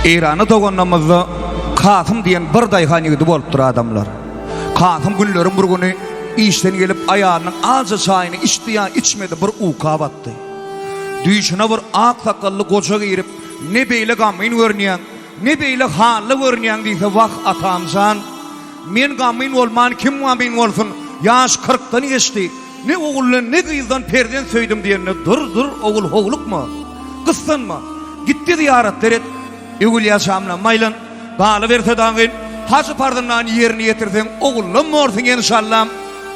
İran'ı doğanlamızda Kasım diyen bir dayhan yigidi bolup dur adamlar. Kasım günlerin bir günü işten gelip ayağının azı çayını içmedi bir uka battı. Düýşüne bir ak sakallı koca girip ne beyle gamyn görnýän, ne beyle hally görnýän diýse wak atamsan, men gamyn bolman kim gamyn bolsun, ýaş 40'dan geçti. Ne oğullan ne kıyıldan perden söydüm diýende dur oğul hoğlukma, kıssanma. Gitti ziyaret eret. Eğul yaşamla maylan galı verse dağın hacı pardından yerini getirsen oğullan morsun inşallah.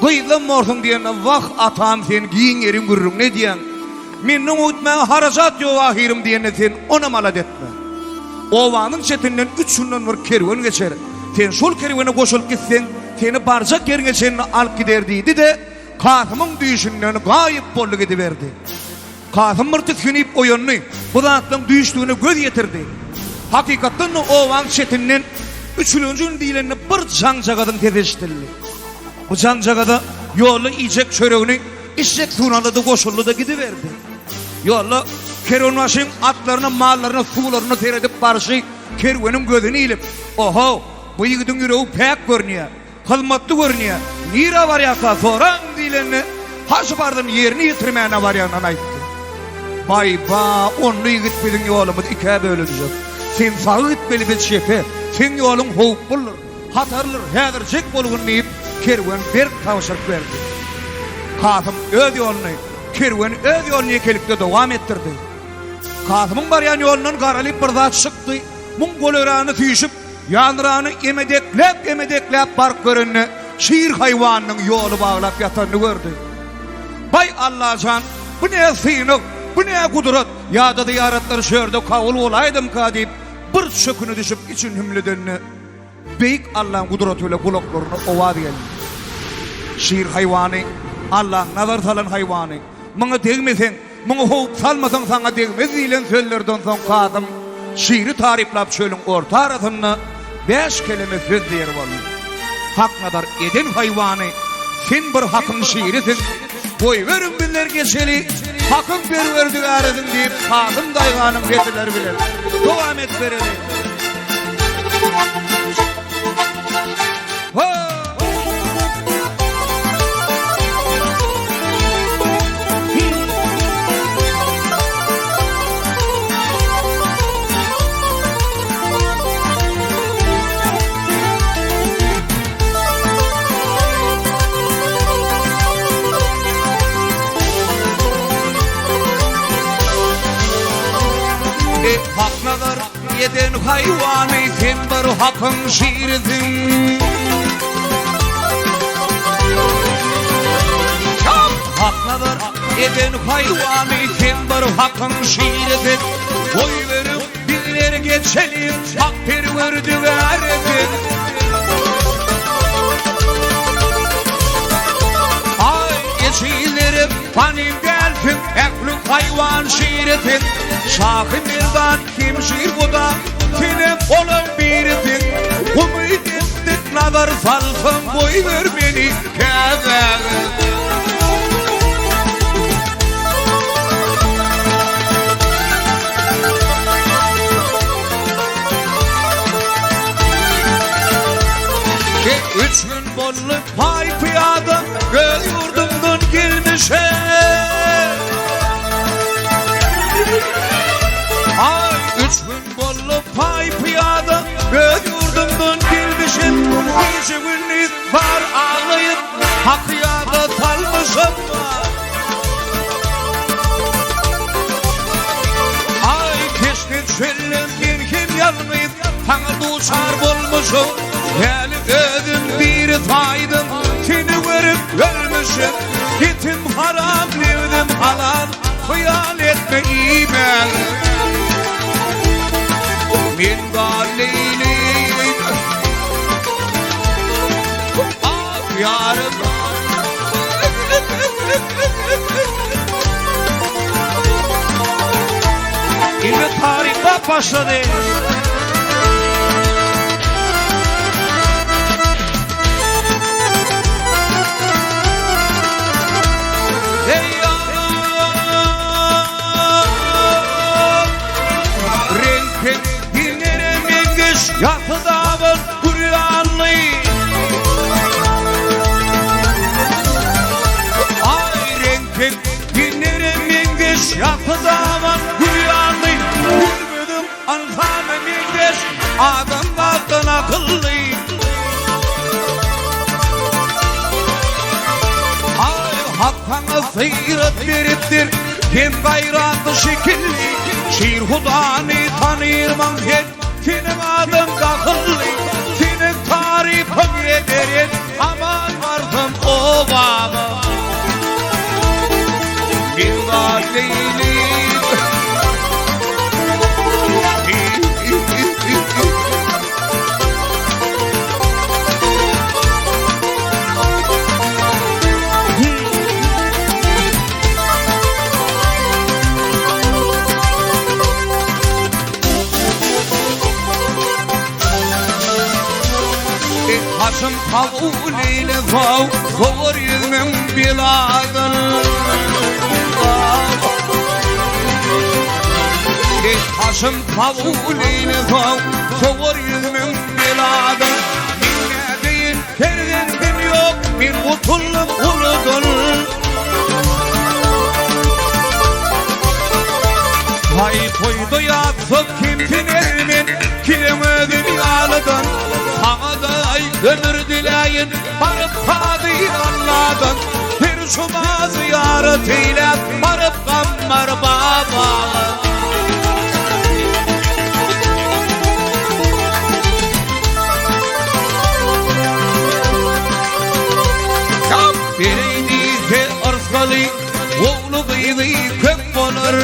Kıyıldan morsun diýende wak atam sen giyin yerin görürüm ne diýen. Minnin uyutmaya harajat yok ahirim diýende sen ona malad etme. Ovanın çetinden 3 günden bir kerwen geçer. Sen şol kerwene koşulup gitsen seni barjak yerine çenini alıp giderdiydi de Kasım'ın düýüşinden gaýyp boldy gidiverdi. Kasım bir tüskünip oýanny, bu zatlyň düýüşdüğüne göz yetirdi. Hakykatdan owan çetinden 3-nji gün diýilende bir jaň-jagadan tezeşdirildi. Bu jaň-jagada ýoly ijek çöregini işek sunalyda goşullyda gidiverdi. Ýoly kerwenbaşyň atlaryna, mallaryna, suwlaryna teredip barşy kerwenin gözüni ilip, oho, bu ýigidiň ýüregi pek görnýär, hyzmatly görnýär. Nira barýaka soran diýilende haşy bardan ýerini ýetirmäne barýanan aýtdy. Bayba, only ýigit biziň ýolumyz iki bölünjek. Sen sağı gitmeli bir şefe, sen ýoluň howp bolur, hatarlyr, häzirjek bolgun diýip kerwen bir tawşyryp berdi. Kasım öz ýoluny, kerwen öz ýoluny kelikde dowam etdirdi. Kasymyň barýan ýolundan garalyp bir zat çykdy, muň golörany tüýşüp, ýanrany emedeklep bark görünni, şiir haýwanynyň ýoly baglap ýatanyny gördü. Bay Allahjan, bu ne synyk, bu ne gudrat, ýa-da ziyaretler şerde kawul bolaýdym ka diýip bir çöküni düşüp için hümledenni beýik Allah'ın gudratyla kulaklaryna owa diýen. Şiir haýwany, Allah nazar salan haýwany. Muňa degmesen, muňa howp salmasaň saňa degmez diýilen sözlerden soň Kasım şiiri tariflap çölüň orta arasyna 5 kelime söz diýer boldy. Hak nazar eden haýwany, sen bir hakyň şiirisin. Boy verin binler geçeli, hakkın perverdi aradın deyip Kasım dayganın getiler bilir. Devam et vereli. Hak nazar eden haýwany, sen bir hakyň şiirisin. Hak nazar eden haýwany, sen bir hakyň şiirisin. Boy verip bizler geçeli, hak perwerdi aradyn. Ay geçilerim panim gelsin, eklük haýwan şiirisin. Şahı mirdan kim şiir buda, senem olan birisin. Umid ettik nazar salsın, boy ver beni kezer. Üç gün bollu pay piyada, göz yurdumdan gelmişe. Ay 3 gün bollu pay piyada, göz yurdumdan gelmişim. Nice günlük var ağlayıp, hak yada salmışım. Ay keşke çölüm bir kim yanmayıp, sana duçar bolmuşum. Heli ödüm bir taydım, seni görüp ölmüşüm. Gitim haram, levdim halal, hayal etme imen. Min galeylik ah yarım İlmi tarih bak başladı. Renkli dinlere adamlardan akıllı. Hakkana seyret veriptir kim gayratı şekilli. Şiir hudanı tanırmam ben, senin adın kakıllı. Senin tarifin ederim, aman vardım o baba. Bir daha değilim. Haşım kavleyle zav, zor yüzmem biladın. Haşım kavleyle zav, zor yüzmem biladın. Dinle değil, terdendim yok, bir kutullum uludun. Hay koydu yatsıp kimsin elimin, kilemedin yalıdın. Sana da ömür dileyin, varıp kadir Allah'dan. Bir şuma ziyaret eyle, varıp kammar baba. Bireydi arskalı, oğlu gıydı kök olur.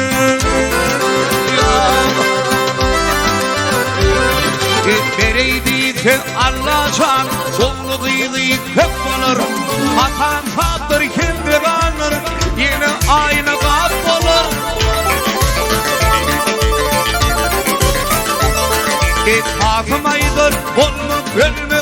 Bireydi Allah can, oğlu gıydı kök olur. Atan faktör kendi kanır, yine aynı kap olur. Hasım aydır, olma gönlüm